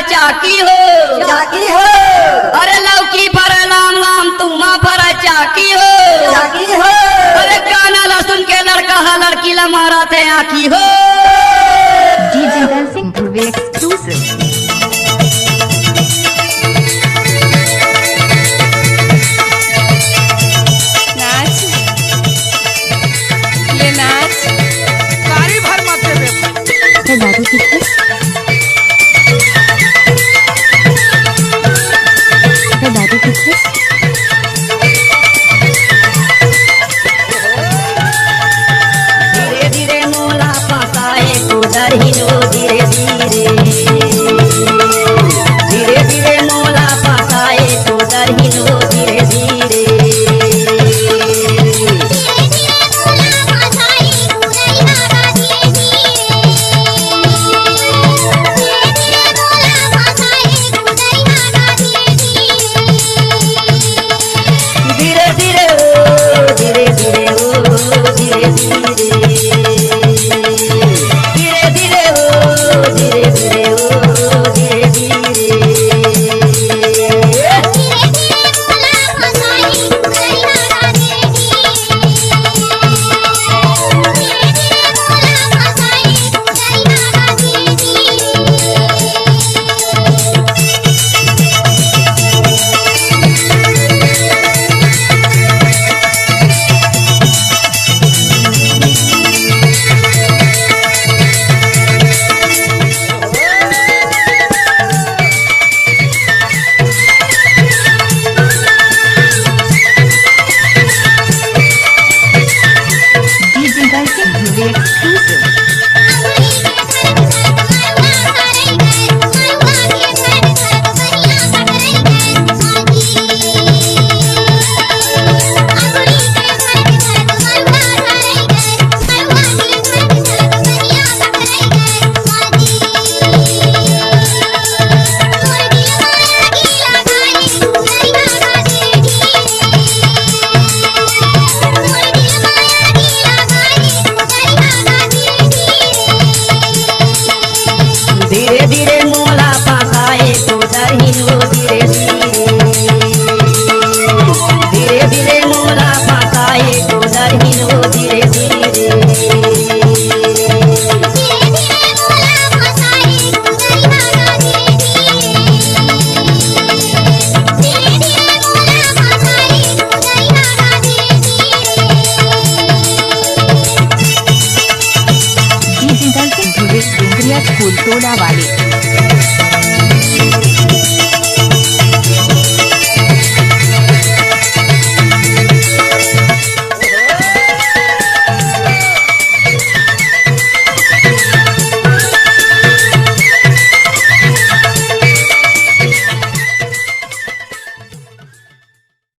चाकी हो चाकी हो अरे लौकी पर लाम लाम तुमा पर चाकी हो चाकी हो अरे काना लहसुन के लड़का हा लड़की ला मारा थे आखी हो DJ Dancing Groovy exclusive. नाच ले नाच गाड़ी भर मत देबे हे दादू किथे हे दादू किथे धीरे धीरे मोला फसाए उधर ही नो धीरे धीरे धीरे धीरे मोला फसाए उधर ही नो धीरे धीरे धीरे धीरे ओ धीरे धीरे ओ धीरे धीरे धीरे धीरे ओ धीरे धीरे ओ धीरे धीरे DJ Dancing Groovy exclusive. धीरे धीरे मोला फसाए उधर ही नो धीरे धीरे धीरे धीरे मोला फसाए उधर ही नो धीरे धीरे DJ Dancing Groovy Dungriya School Toda Wale.